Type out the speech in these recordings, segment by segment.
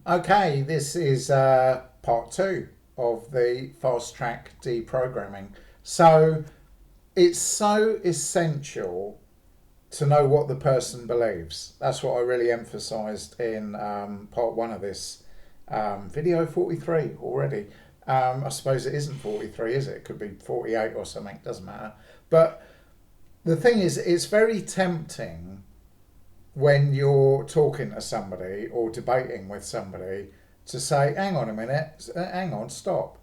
Okay, this is part two of the fast track deprogramming. So it's so essential to know what the person believes. That's what I really emphasized in part one of this video 43 already. I suppose it isn't 43, is it? It could be 48 or something, doesn't matter. But the thing is, it's very tempting when you're talking to somebody or debating with somebody to say, hang on a minute, hang on, stop.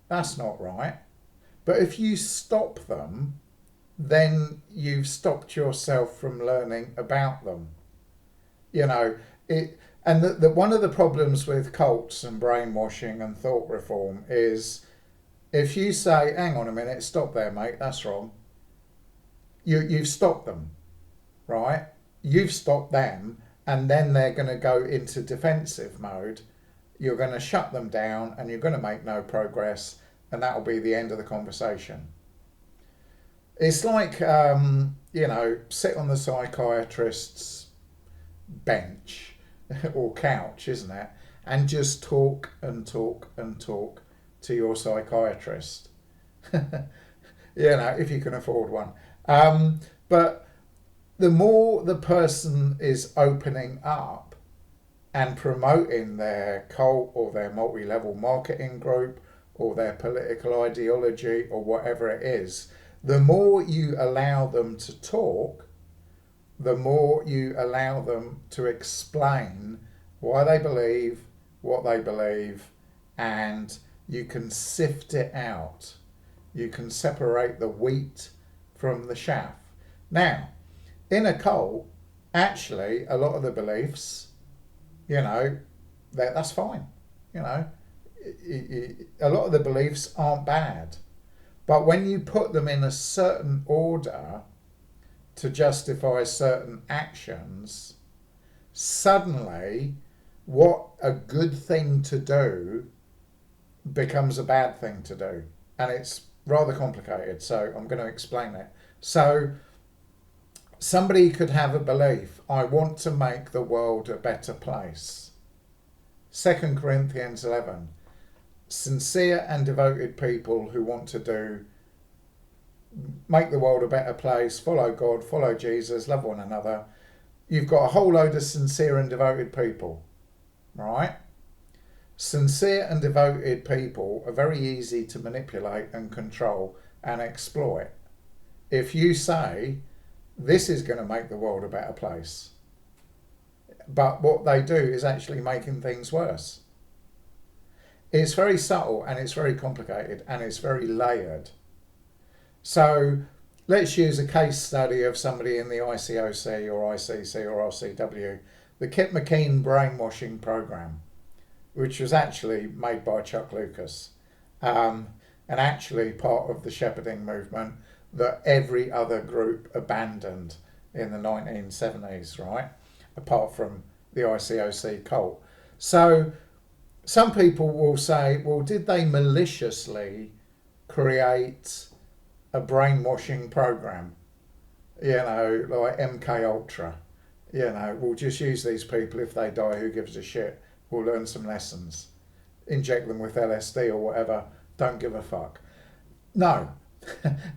That's not right. But if you stop them, then you've stopped yourself from learning about them. You know, it, and one of the problems with cults and brainwashing and thought reform is if you say, hang on a minute, stop there, mate, that's wrong, you've stopped them, right? You've stopped them, and then they're going to go into defensive mode. You're going to shut them down, and you're going to make no progress, and that'll be the end of the conversation. It's like, sit on the psychiatrist's bench or couch, isn't it? And just talk and talk and talk to your psychiatrist. If you can afford one. But the more the person is opening up and promoting their cult or their multi-level marketing group or their political ideology or whatever it is, the more you allow them to talk, the more you allow them to explain why they believe what they believe, and you can sift it out. You can separate the wheat from the chaff. Now, in a cult, actually, a lot of the beliefs, that's fine. A lot of the beliefs aren't bad. But when you put them in a certain order to justify certain actions, suddenly what a good thing to do becomes a bad thing to do. And it's rather complicated, so I'm going to explain it. So somebody could have a belief, I want to make the world a better place. 2 Corinthians 11. Sincere and devoted people who want to make the world a better place, follow God, follow Jesus, love one another. You've got a whole load of sincere and devoted people, right? Sincere and devoted people are very easy to manipulate and control and exploit. If you say, this is going to make the world a better place, but what they do is actually making things worse. It's very subtle and it's very complicated and it's very layered. So let's use a case study of somebody in the ICOC or ICC or RCW, the Kip McKean brainwashing program, which was actually made by Chuck Lucas, and actually part of the shepherding movement that every other group abandoned in the 1970s, right? Apart from the ICOC cult. So some people will say, well, did they maliciously create a brainwashing program? Like MK Ultra. We'll just use these people. If they die, who gives a shit? We'll learn some lessons. Inject them with LSD or whatever. Don't give a fuck. No.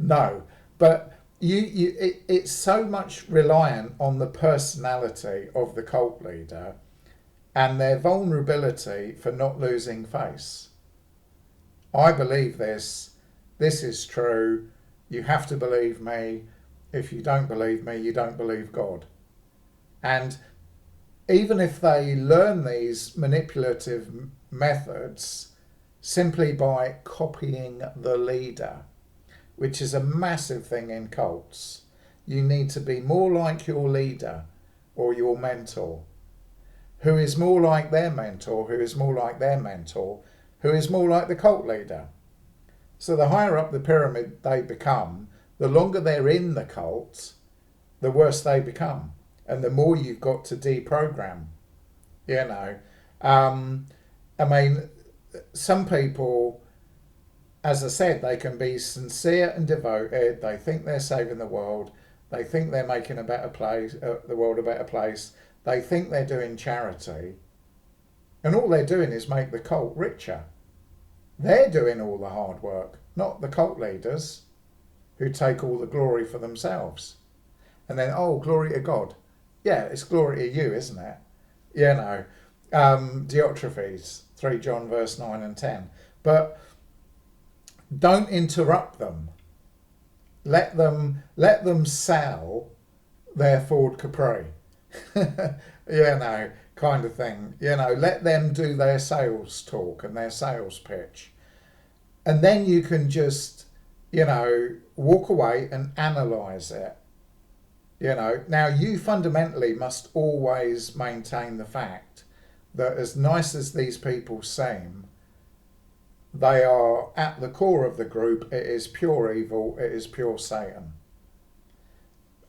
No. But it's so much reliant on the personality of the cult leader and their vulnerability for not losing face. I believe this. This is true. You have to believe me. If you don't believe me, you don't believe God. And even if they learn these manipulative methods simply by copying the leader, which is a massive thing in cults, you need to be more like your leader or your mentor, who is more like their mentor, who is more like their mentor, who is more like the cult leader. So the higher up the pyramid they become, the longer they're in the cult, the worse they become. And the more you've got to deprogram. Some people, as I said, they can be sincere and devoted. They think they're saving the world. They think they're making a better place, the world a better place. They think they're doing charity. And all they're doing is make the cult richer. They're doing all the hard work, not the cult leaders who take all the glory for themselves. And then, oh, glory to God. Yeah, it's glory to you, isn't it? You know, Diotrephes, 3 John verse 9 and 10. But don't interrupt them. Let them sell their Ford Capri. Kind of thing. Let them do their sales talk and their sales pitch. And then you can just, walk away and analyse it. Now you fundamentally must always maintain the fact that as nice as these people seem, they are at the core of the group. It is pure evil. It is pure Satan.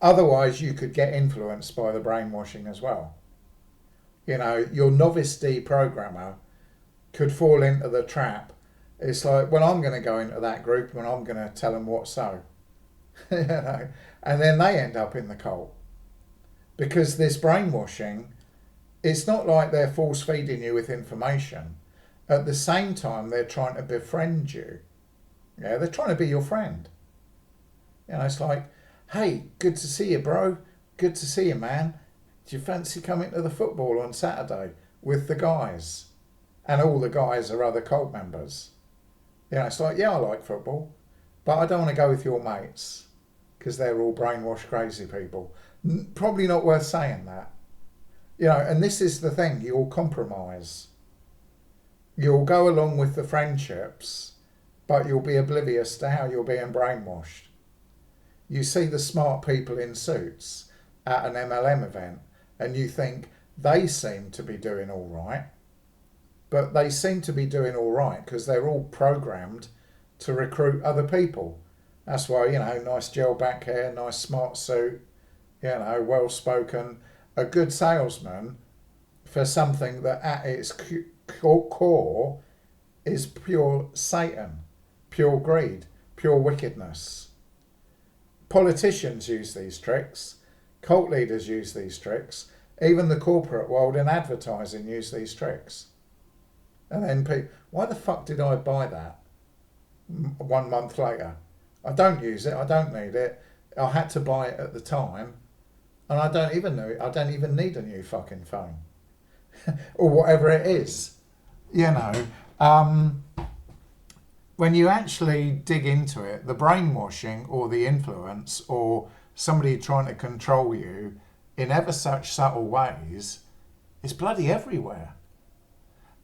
Otherwise, you could get influenced by the brainwashing as well. Your novice deprogrammer could fall into the trap. It's like, well, I'm going to go into that group and I'm going to tell them what's so. And then they end up in the cult. Because this brainwashing, it's not like they're force feeding you with information. At the same time, they're trying to befriend you. Yeah, they're trying to be your friend. It's like, hey, good to see you, bro. Good to see you, man. Do you fancy coming to the football on Saturday with the guys? And all the guys are other cult members. It's like, yeah, I like football, but I don't want to go with your mates because they're all brainwashed, crazy people. Probably not worth saying that. And this is the thing, you'll compromise. You'll go along with the friendships, but you'll be oblivious to how you're being brainwashed. You see the smart people in suits at an MLM event and you think they seem to be doing all right, but they seem to be doing all right because they're all programmed to recruit other people. That's why, nice gel back hair, nice smart suit, well spoken, a good salesman for something that at its core is pure Satan, pure greed, pure wickedness. Politicians use these tricks, cult leaders use these tricks, even the corporate world and advertising use these tricks. And then people, why the fuck did I buy that 1 month later? I don't use it, I don't need it, I had to buy it at the time, and I don't even need a new fucking phone. Or whatever it is. When you actually dig into it, the brainwashing or the influence or somebody trying to control you in ever such subtle ways is bloody everywhere.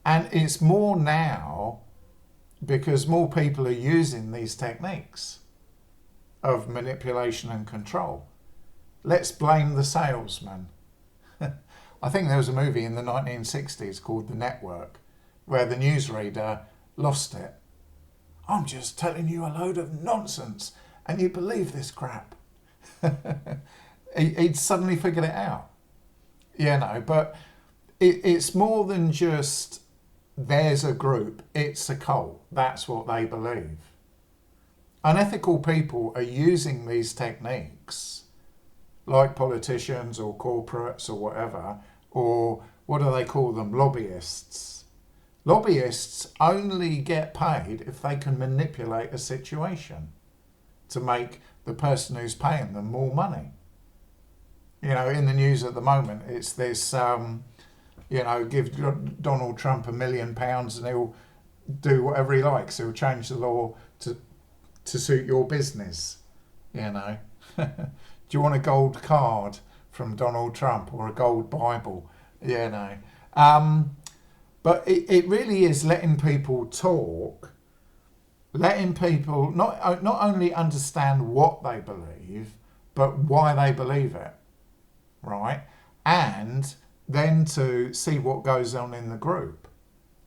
And it's more now because more people are using these techniques of manipulation and control. Let's blame the salesman. I think there was a movie in the 1960s called The Network where the newsreader lost it. I'm just telling you a load of nonsense and you believe this crap. He'd suddenly figured it out. But it's more than just there's a group, it's a cult. That's what they believe. Unethical people are using these techniques, like politicians or corporates or whatever, or what do they call them? Lobbyists. Lobbyists only get paid if they can manipulate a situation to make the person who's paying them more money. In the news at the moment, it's this, give Donald Trump £1 million and he'll do whatever he likes. He'll change the law to suit your business. Do you want a gold card from Donald Trump or a gold Bible? But it really is letting people talk, letting people not only understand what they believe, but why they believe it, right? And then to see what goes on in the group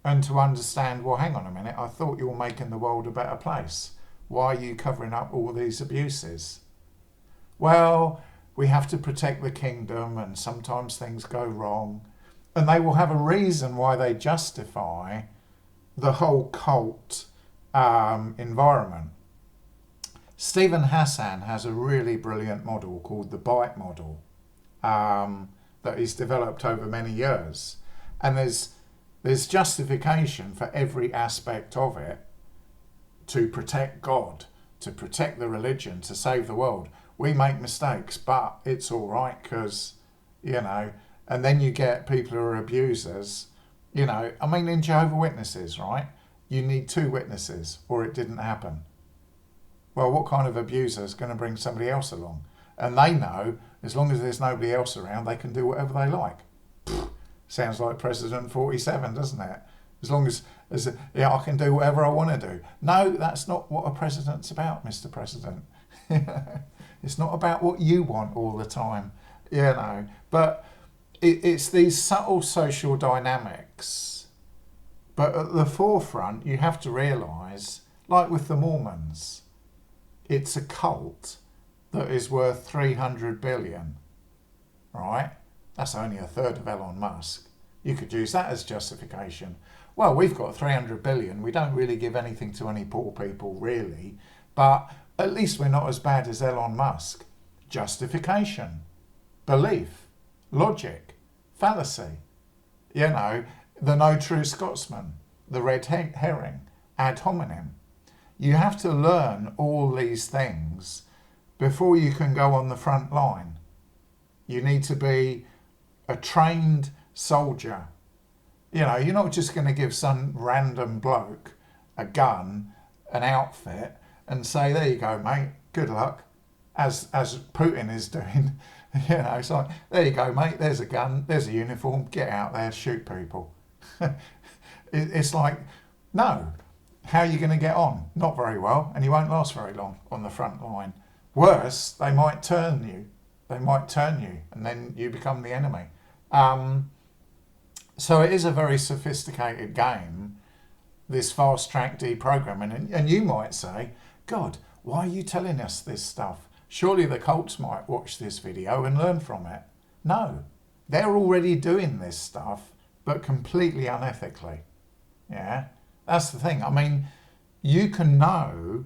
and to understand, well, hang on a minute, I thought you were making the world a better place. Why are you covering up all these abuses? Well, we have to protect the kingdom and sometimes things go wrong. And they will have a reason why they justify the whole cult environment. Stephen Hassan has a really brilliant model called the bite model that he's developed over many years. And there's There's justification for every aspect of it to protect God, to protect the religion, to save the world. We make mistakes, but it's all right because, and then you get people who are abusers. I mean, in Jehovah's Witnesses, right? You need 2 witnesses or it didn't happen. Well, what kind of abuser is going to bring somebody else along? And they know as long as there's nobody else around, they can do whatever they like. Sounds like President 47, doesn't it? As long as I can do whatever I want to do. No, that's not what a president's about, Mr. President. It's not about what you want all the time, But it's these subtle social dynamics. But at the forefront, you have to realise, like with the Mormons, it's a cult that is worth 300 billion, right? That's only a third of Elon Musk. You could use that as justification. Well, we've got 300 billion. We don't really give anything to any poor people, really. But at least we're not as bad as Elon Musk. Justification, belief, logic, fallacy. The no true Scotsman, the red herring, ad hominem. You have to learn all these things before you can go on the front line. You need to be a trained soldier. You're not just going to give some random bloke a gun, an outfit, and say, there you go, mate, good luck, as Putin is doing. It's like, there you go, mate, there's a gun, there's a uniform, get out there, shoot people. It's like, no. How are you going to get on? Not very well, and you won't last very long on the front line. Worse, they might turn you. And then you become the enemy. So it is a very sophisticated game, this fast-track deprogramming. And you might say, God, why are you telling us this stuff? Surely the cults might watch this video and learn from it. No, they're already doing this stuff, but completely unethically. Yeah, that's the thing. I mean, you can know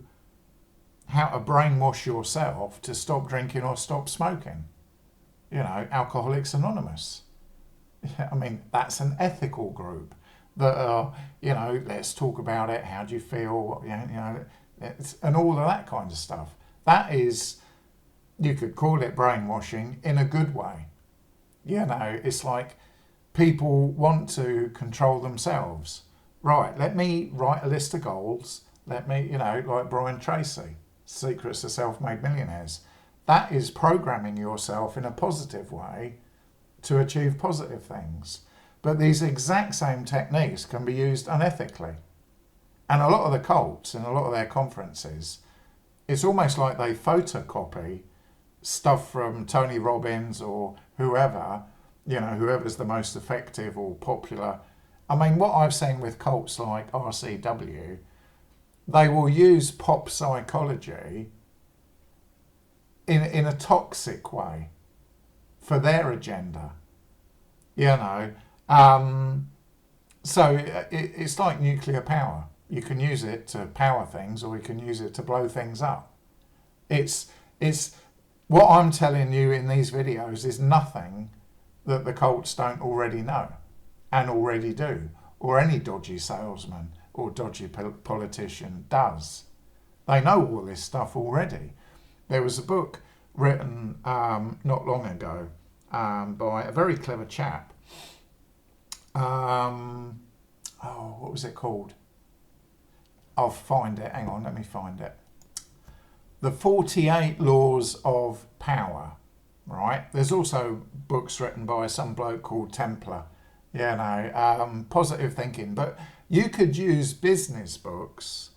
how to brainwash yourself to stop drinking or stop smoking. Alcoholics Anonymous. I mean, that's an ethical group that are, let's talk about it. How do you feel? And all of that kind of stuff. That is, you could call it brainwashing in a good way. It's like people want to control themselves. Right, let me write a list of goals. Let me, like Brian Tracy, Secrets of Self-Made Millionaires. That is programming yourself in a positive way to achieve positive things. But these exact same techniques can be used unethically. And a lot of the cults in a lot of their conferences, it's almost like they photocopy stuff from Tony Robbins or whoever, whoever's the most effective or popular. I mean, what I've seen with cults like RCW, they will use pop psychology in a toxic way for their agenda. So it's like nuclear power. You can use it to power things or you can use it to blow things up. It's what I'm telling you in these videos is nothing that the cults don't already know and already do, or any dodgy salesman or dodgy politician does. They know all this stuff already. There was a book written not long ago by a very clever chap. What was it called? I'll find it. Hang on, let me find it. The 48 Laws of Power, right? There's also books written by some bloke called Templar. Positive thinking. But you could use business books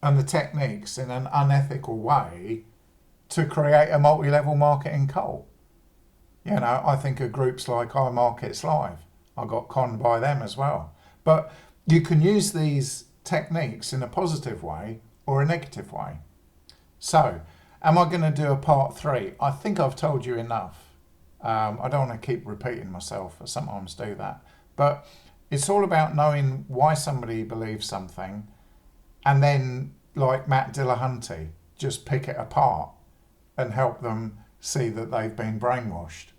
and the techniques in an unethical way to create a multi-level marketing cult. I think of groups like iMarkets Live. I got conned by them as well. But you can use these techniques in a positive way or a negative way. So, am I going to do a part 3? I think I've told you enough. I don't want to keep repeating myself. I sometimes do that. But it's all about knowing why somebody believes something and then, like Matt Dillahunty, just pick it apart and help them see that they've been brainwashed.